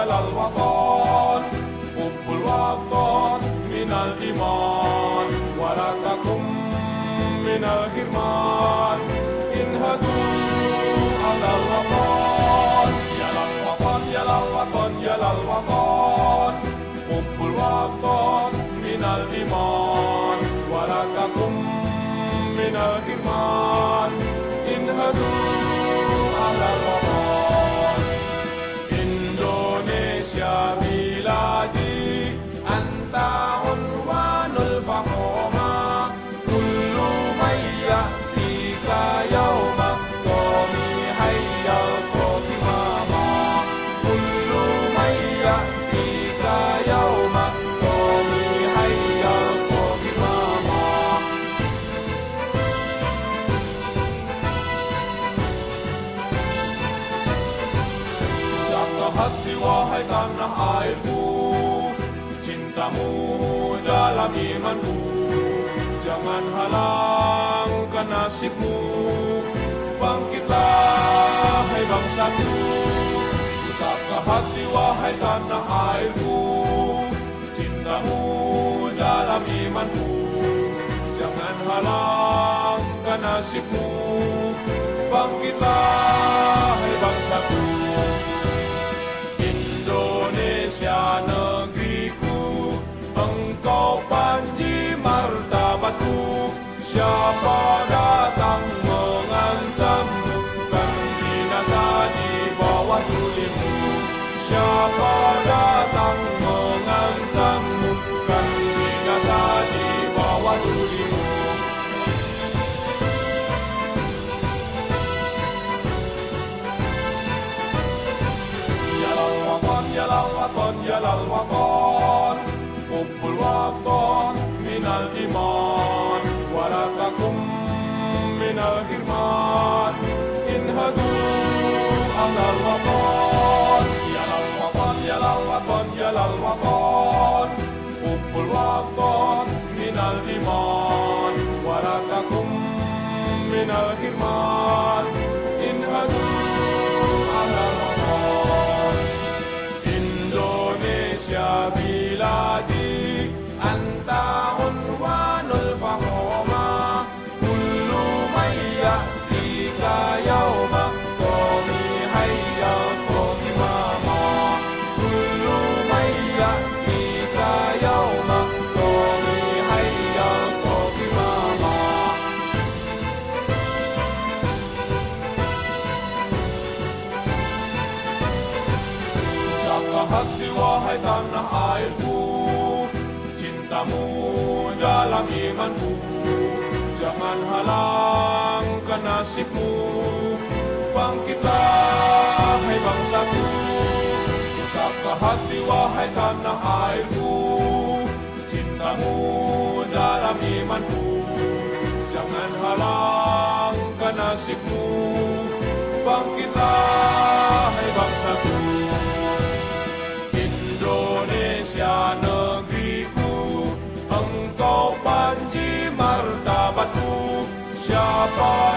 yalal watan, hubbul watan minal iman, walatakum minal hirman, inhadu alal watan, yalal watan, yalal watan, yalal watan, hubbul watan minal iman, walatakum minal hirman, inhadu alal watan. Indonesia biladi, anta unwanul fakhama, kullu man ya'tika yawma qawmi hayyal qatimama, kullu man ya'tika yawma qawmi hayyal qatimama. Satu hati wahai tanah airku, cintamu dalam imanku, jangan halangkan nasibmu, bangkitlah hai bangsaku. Satu hati wahai tanah airku, cintamu dalam imanku, jangan halangkan nasibmu, bangkitlah hai bangsaku. Indonesia negeriku, engkau panji martabatku, siapa datang mengancammu, kan binasa di bawah tulimu. Siapa datang mengancammu, kan binasa di bawah tulimu. Yalal watan, yalal watan, yalal watan, hubbul watan minal iman, walatakum minal hirman, inhadu alal watan. Yalal watan, yalal watan, yalal watan, hubbul watan minal iman, walatakum minal hirman, inhadu alal watan. Indonesia biladi, anta unwanul fakhama, kullu man ya'tika yawma qawmi hayyal qatimama, kullu man ya'tika yawma qawmi hayyal qatimama. Jaga hati wahai tanah airku, cintamu dalam imanku, jangan halangkan nasibmu, bangkitlah hai bangsaku. Jaga hati wahai tanah airku, cintamu dalam imanku, jangan halangkan nasibmu, bangkitlah hai bangsaku. Indonesia negeriku, engkau panji martabatku, siapa